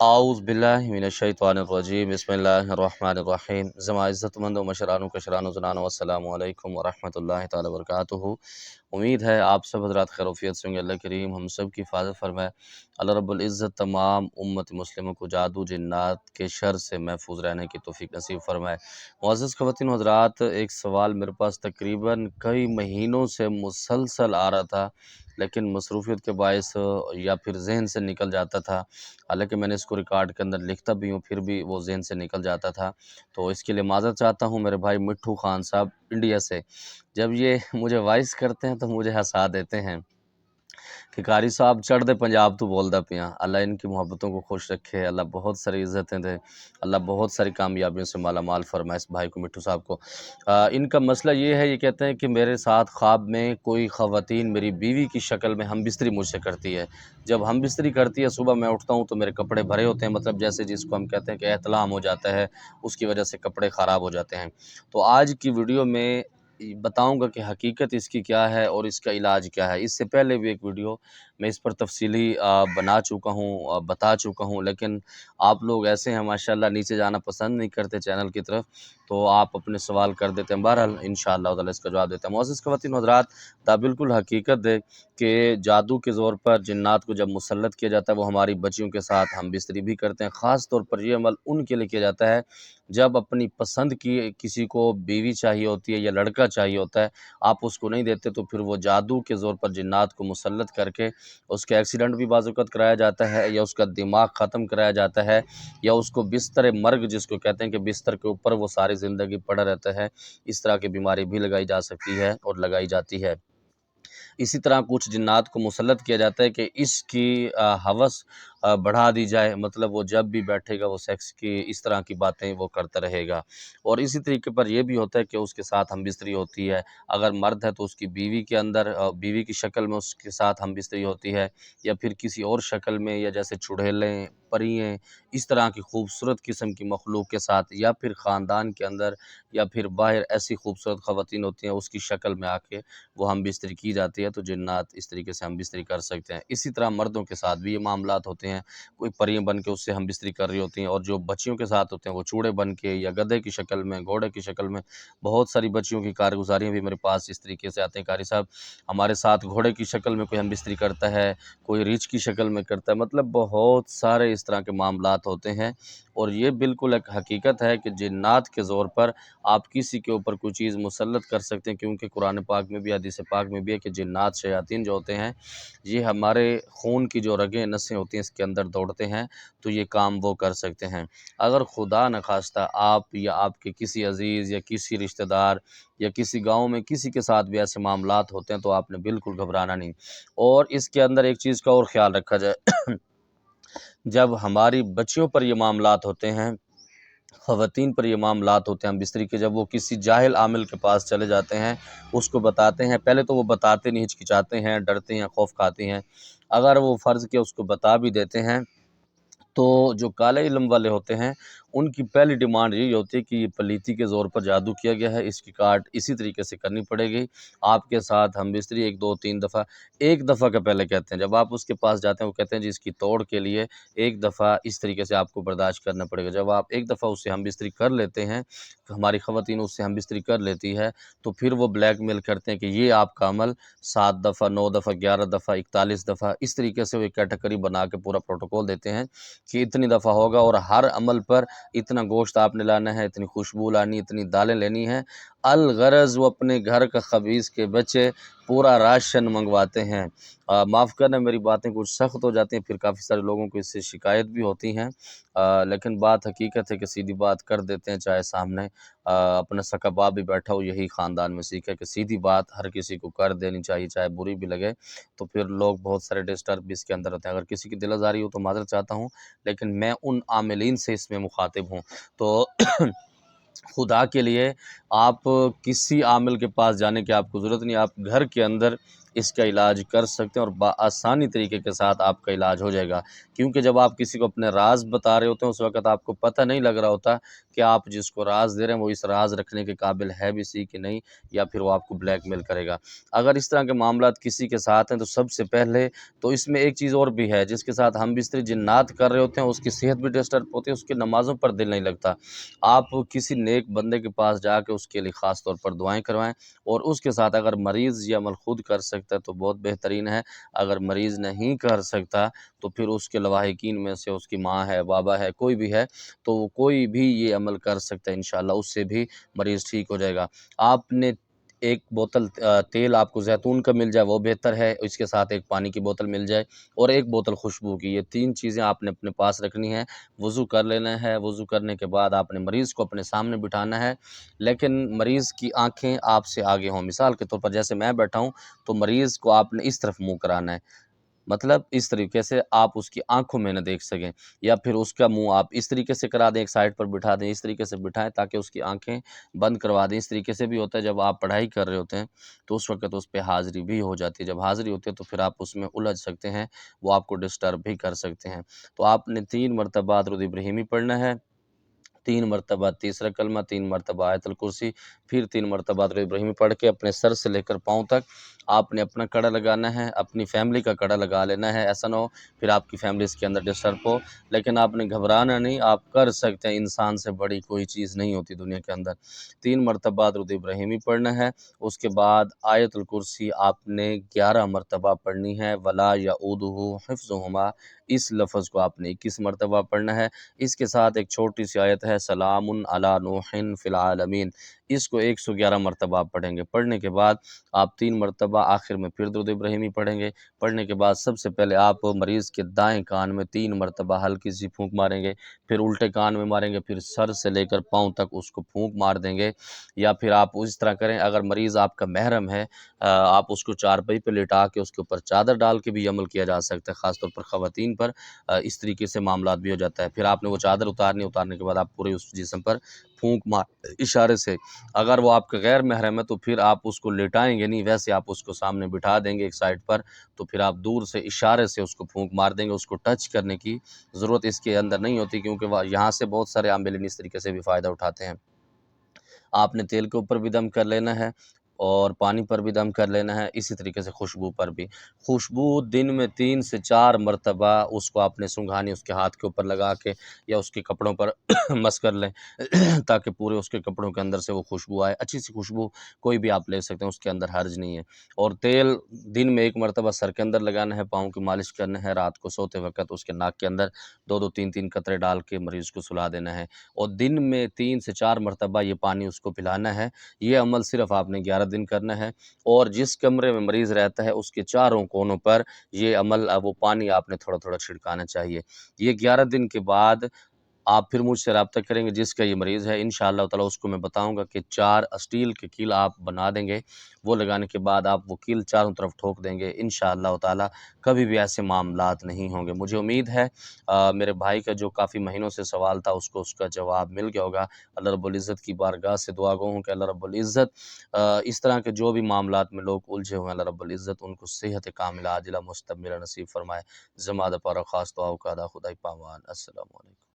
आऊज़ बिल्लाहि मिनश्शैतानिर्रजीम बिस्मिल्लाहिर्रहमानिर्रहीम। ज़मा इज़्ज़तमंद व मशरानो कशरानो ज़नानो अस्सलामु अलैकुम व रहमतुल्लाहि तआला व बरकातुहू। उम्मीद है आप सब हज़रात खैरियत से होंगे। अल्लाह करीम हम सब की हिफाज़त फरमाए। अल्लाह रब्बुल इज़्ज़त तमाम उम्मत मुस्लिमों को जादू जिन्नात के शर से महफूज रहने की तौफ़ीक नसीब फरमाए। मुअज़्ज़ज़ ख़वातीन व हज़रात, एक सवाल मेरे पास तकरीबन कई महीनों से मुसलसल आ रहा था, लेकिन मसरूफ़ियत के बायस या फिर ज़हन से निकल जाता था। हालांकि मैंने इसको रिकॉर्ड के अंदर लिखता भी हूँ, फिर भी वो ज़हन से निकल जाता था। तो इसके लिए माज़रत चाहता हूँ मेरे भाई मिट्ठू खान साहब इंडिया से। जब ये मुझे वॉइस करते हैं तो मुझे हंसा देते हैं कि कारी साहब चढ़ दे पंजाब तू बोलदा पिया। अल्लाह इनकी मोहब्बतों को खुश रखे, अल्लाह बहुत सारी इज़्ज़तें दे, अल्लाह बहुत सारी कामयाबियों से माला माल फरमाए इस भाई को, मिट्ठू साहब को। इनका मसला ये है, ये कहते हैं कि मेरे साथ ख्वाब में कोई ख़वातीन मेरी बीवी की शक्ल में हम बिस्तरी मुझसे करती है। जब हम बिस्तरी करती है, सुबह मैं उठता हूँ तो मेरे कपड़े भरे होते हैं, मतलब जैसे जिसको हम कहते हैं कि एहतलाम हो जाता है, उसकी वजह से कपड़े ख़राब हो जाते हैं। तो आज की वीडियो में बताऊंगा कि हकीकत इसकी क्या है और इसका इलाज क्या है। इससे पहले भी एक वीडियो मैं इस पर तफसीली बना चुका हूँ, बता चुका हूँ, लेकिन आप लोग ऐसे हैं माशाल्लाह, नीचे जाना पसंद नहीं करते चैनल की तरफ, तो आप अपने सवाल कर देते हैं। बहरहाल इंशाअल्लाह ताला इसका जवाब देते हैं। मुअज़्ज़ज़ ख़वातीन हज़रात, ता बिल्कुल हकीकत है कि जादू के ज़ोर पर जिन्नात को जब मुसल्लत किया जाता है, वो हमारी बच्चियों के साथ हम बिस्तरी भी करते हैं। ख़ास तौर पर ये अमल उनके लिए किया जाता है जब अपनी पसंद की किसी को बीवी चाहिए होती है या लड़का चाहिए होता है, आप उसको नहीं देते, तो फिर वो जादू के ज़ोर पर जिन्नात को मुसल्लत करके उसके एक्सीडेंट भी बाज़-औक़ात कराया जाता है, या उसका दिमाग ख़त्म कराया जाता है, या उसको बिस्तर मर्ग जिसको कहते हैं कि बिस्तर के ऊपर वो सारी ज़िंदगी पड़ा रहता है। इस तरह की बीमारी भी लगाई जा सकती है और लगाई जाती है। इसी तरह कुछ जिन्नात को मुसल्लत किया जाता है कि इसकी हवस बढ़ा दी जाए, मतलब वो जब भी बैठेगा वो सेक्स की इस तरह की बातें वो करता रहेगा। और इसी तरीके पर यह भी होता है कि उसके साथ हम बिस्तरी होती है। अगर मर्द है तो उसकी बीवी के अंदर बीवी की शक्ल में उसके साथ हम बिस्तरी होती है, या फिर किसी और शक्ल में, या जैसे चुड़ैलें, परियां, इस तरह की खूबसूरत किस्म की मखलूक के साथ, या फिर ख़ानदान के अंदर या फिर बाहर ऐसी खूबसूरत ख़वातीन होती हैं उसकी शक्ल में आके वो हम बिस्तरी की जाती है। तो जिन्नात इस तरीके से हम बिस्तरी कर सकते हैं। इसी तरह मर्दों के साथ भी ये मामलात होते हैं, कोई परियां बन के उससे हम बिस्तरी कर रही होती हैं, और जो बच्चियों के साथ होते हैं वो चूड़े बन के या गधे की शक्ल में, घोड़े की शक्ल में। बहुत सारी बच्चियों की कारगुजारियाँ भी मेरे पास इस तरीके से आते हैं, कारी साहब हमारे साथ घोड़े की शक्ल में कोई हम बिस्तरी करता है, कोई रीछ की शक्ल में करता है, मतलब बहुत सारे इस तरह के मामलात होते हैं। और ये बिल्कुल एक हकीकत है कि जिन्नात के ज़ोर पर आप किसी के ऊपर कोई चीज़ मुसल्लत कर सकते हैं, क्योंकि कुरान पाक में भी, हदीस पाक में भी है कि जिन्नात शयातीन जो होते हैं, ये हमारे खून की जो रगें नसें होती हैं इसके अंदर दौड़ते हैं, तो ये काम वो कर सकते हैं। अगर खुदा न खास्ता आप या आपके किसी अज़ीज़ या किसी रिश्तेदार या किसी गांव में किसी के साथ भी ऐसे मामलात होते हैं, तो आपने बिल्कुल घबराना नहीं। और इसके अंदर एक चीज़ का और ख्याल रखा जाए जब हमारी बच्चियों पर ये मामलात होते हैं, ख़वातीन पर ये मामलात होते हैं हम बिस्तरी के, जब वो किसी जाहिल आमिल के पास चले जाते हैं, उसको बताते हैं, पहले तो वो बताते नहीं, हिचकिचाते हैं, डरते हैं, खौफ खाती हैं। अगर वो फ़र्ज़ के उसको बता भी देते हैं, तो जो काले इल्म वाले होते हैं उनकी पहली डिमांड यही होती है कि ये पलीती के ज़ोर पर जादू किया गया है, इसकी काट इसी तरीके से करनी पड़ेगी। आपके साथ हम बिस्तरी 1 2 3 दफ़ा, एक दफ़ा का पहले कहते हैं, जब आप उसके पास जाते हैं वो कहते हैं जी इसकी तोड़ के लिए एक दफ़ा इस तरीके से आपको बर्दाश्त करना पड़ेगा। जब आप एक दफ़ा उससे हम बिस्तरी कर लेते हैं, तो हमारी ख़वातीन उससे हम बिस्तरी कर लेती है, तो फिर वो ब्लैकमेल करते हैं कि ये आपका अमल 7 दफ़ा, 9 दफ़ा, 11 दफ़ा, 41 दफ़ा, इस तरीके से वो एक कैटेगरी बना के पूरा प्रोटोकॉल देते हैं कि इतनी दफ़ा होगा और हर अमल पर इतना गोश्त आपने लाना है, इतनी खुशबू लानी, इतनी दालें लेनी हैं। अलगरज़ वो अपने घर का ख़बीज़ के बच्चे पूरा राशन मंगवाते हैं। माफ़ करना मेरी बातें कुछ सख्त हो जाती हैं, फिर काफ़ी सारे लोगों को इससे शिकायत भी होती हैं, लेकिन बात हकीकत है कि सीधी बात कर देते हैं, चाहे सामने अपना सगा बाप भी बैठा हो, यही ख़ानदान में सीखा है कि सीधी बात हर किसी को कर देनी चाहिए, चाहे बुरी भी लगे। तो फिर लोग बहुत सारे डिस्टर्ब भी इसके अंदर होते हैं। अगर किसी की दिल आज़ारी हो तो माज़रत चाहता हूँ, लेकिन मैं उन आमिलीन से इसमें मुखातिब हूँ। तो खुदा के लिए आप किसी आमिल के पास जाने की आपको ज़रूरत नहीं। आप घर के अंदर اس کا علاج کر سکتے ہیں اور بآسانی طریقے کے ساتھ آپ کا علاج ہو جائے گا، کیونکہ جب آپ کسی کو اپنے راز بتا رہے ہوتے ہیں اس وقت آپ کو پتہ نہیں لگ رہا ہوتا کہ آپ جس کو راز دے رہے ہیں وہ اس راز رکھنے کے قابل ہے بھی سی کہ نہیں، یا پھر وہ آپ کو بلیک میل کرے گا۔ اگر اس طرح کے معاملات کسی کے ساتھ ہیں تو سب سے پہلے تو اس میں ایک چیز اور بھی ہے، جس کے ساتھ ہم بستری جنات کر رہے ہوتے ہیں اس کی صحت بھی ڈسٹرب ہوتی ہے، اس کی نمازوں پر دل نہیں لگتا۔ آپ کسی نیک بندے کے پاس جا کے اس کے لیے خاص طور پر دعائیں کروائیں، اور اس کے ساتھ اگر مریض یہ عمل خود کر سکتا ہے تو بہت بہترین ہے، اگر مریض نہیں کر سکتا تو پھر اس کے لواحقین میں سے اس کی ماں ہے، بابا ہے، کوئی بھی ہے، تو کوئی بھی یہ عمل کر سکتا ہے، انشاءاللہ اس سے بھی مریض ٹھیک ہو جائے گا۔ آپ نے ایک بوتل تیل آپ کو زیتون کا مل جائے وہ بہتر ہے، اس کے ساتھ ایک پانی کی بوتل مل جائے اور ایک بوتل خوشبو کی، یہ 3 چیزیں آپ نے اپنے پاس رکھنی ہے۔ وضو کر لینا ہے، وضو کرنے کے بعد آپ نے مریض کو اپنے سامنے بٹھانا ہے، لیکن مریض کی آنکھیں آپ سے آگے ہوں۔ مثال کے طور پر جیسے میں بیٹھا ہوں تو مریض کو آپ نے اس طرف منہ کرانا ہے، مطلب اس طریقے سے آپ اس کی آنکھوں میں نہ دیکھ سکیں، یا پھر اس کا منہ آپ اس طریقے سے کرا دیں، ایک سائڈ پر بٹھا دیں، اس طریقے سے بٹھائیں تاکہ اس کی آنکھیں بند کروا دیں۔ اس طریقے سے بھی ہوتا ہے جب آپ پڑھائی کر رہے ہوتے ہیں تو اس وقت اس پہ حاضری بھی ہو جاتی ہے، جب حاضری ہوتی ہے تو پھر آپ اس میں الجھ سکتے ہیں، وہ آپ کو ڈسٹرب بھی کر سکتے ہیں۔ تو آپ نے 3 مرتبہ درود ابراہیمی پڑھنا ہے، 3 مرتبہ تیسرا کلمہ، 3 مرتبہ آیت الکرسی، پھر 3 مرتبہ درود ابراہیمی پڑھ کے اپنے سر سے لے کر پاؤں تک آپ نے اپنا کڑا لگانا ہے، اپنی فیملی کا کڑا لگا لینا ہے، ایسا نہ ہو پھر آپ کی فیملی اس کے اندر ڈسٹرب ہو، لیکن آپ نے گھبرانا نہیں، آپ کر سکتے ہیں، انسان سے بڑی کوئی چیز نہیں ہوتی دنیا کے اندر۔ 3 مرتبہ درود ابراہیمی پڑھنا ہے، اس کے بعد آیت الکرسی آپ نے 11 مرتبہ پڑھنی ہے، ولا یعودہ حفظہما، اس لفظ کو آپ نے 21 مرتبہ پڑھنا ہے۔ اس کے ساتھ ایک چھوٹی سی آیت ہے، سلام علی نوح فی العالمین، اس کو 111 مرتبہ آپ پڑھیں گے۔ پڑھنے کے بعد آپ 3 مرتبہ آخر میں پھر درود ابراہیمی پڑھیں گے۔ پڑھنے کے بعد سب سے پہلے آپ مریض کے دائیں کان میں 3 مرتبہ ہلکی سی پھونک ماریں گے، پھر الٹے کان میں ماریں گے، پھر سر سے لے کر پاؤں تک اس کو پھونک مار دیں گے، یا پھر آپ اس طرح کریں اگر مریض آپ کا محرم ہے، آپ اس کو چارپائی پہ لٹا کے اس کے اوپر چادر ڈال کے بھی عمل کیا جا سکتا ہے، خاص طور پر خواتین پر اس طریقے سے معاملات بھی ہو جاتا ہے۔ پھر آپ نے وہ چادر اتارنے کے بعد آپ پورے اس جسم پر پھونک مار اشارے سے، اگر وہ آپ کا غیر محرم ہے تو پھر آپ اس کو لٹائیں گے نہیں، ویسے آپ اس کو سامنے بٹھا دیں گے ایک سائڈ پر، تو پھر آپ دور سے اشارے سے اس کو پھونک مار دیں گے، اس کو ٹچ کرنے کی ضرورت اس کے اندر نہیں ہوتی، کیونکہ وہ یہاں سے بہت سارے عاملین اس طریقے سے بھی فائدہ اٹھاتے ہیں۔ آپ نے تیل کے اوپر بھی دم کر لینا ہے اور پانی پر بھی دم کر لینا ہے، اسی طریقے سے خوشبو پر بھی۔ خوشبو دن میں 3 سے 4 مرتبہ اس کو آپ نے سنگھانی، اس کے ہاتھ کے اوپر لگا کے یا اس کے کپڑوں پر مس کر لیں تاکہ پورے اس کے کپڑوں کے اندر سے وہ خوشبو آئے، اچھی سی خوشبو کوئی بھی آپ لے سکتے ہیں، اس کے اندر حرج نہیں ہے۔ اور تیل دن میں 1 مرتبہ سر کے اندر لگانا ہے، پاؤں کی مالش کرنا ہے، رات کو سوتے وقت اس کے ناک کے اندر 2 3 قطرے ڈال کے مریض کو سلا دینا ہے، اور دن میں 3 سے 4 مرتبہ یہ پانی اس کو پلانا ہے۔ یہ عمل صرف آپ نے 11 دن کرنا ہے، اور جس کمرے میں مریض رہتا ہے اس کے چاروں کونوں پر یہ عمل وہ پانی آپ نے تھوڑا تھوڑا چھڑکانا چاہیے۔ یہ 11 دن کے بعد آپ پھر مجھ سے رابطہ کریں گے، جس کا یہ مریض ہے انشاءاللہ تعالیٰ اس کو میں بتاؤں گا کہ 4 اسٹیل کے کیل آپ بنا دیں گے، وہ لگانے کے بعد آپ وہ کیل چاروں طرف ٹھوک دیں گے، انشاءاللہ تعالیٰ کبھی بھی ایسے معاملات نہیں ہوں گے۔ مجھے امید ہے میرے بھائی کا جو کافی مہینوں سے سوال تھا اس کو اس کا جواب مل گیا ہوگا۔ اللہ رب العزت کی بارگاہ سے دعا گو ہوں کہ اللہ رب العزت اس طرح کے جو بھی معاملات میں لوگ الجھے ہوئے ہیں، اللہ رب العزت ان کو صحت کاملہ عاجلہ مستقبلہ نصیب فرمائے۔ زمادہ پارا خاص دعا کا خدائی پامان۔ السلام علیکم۔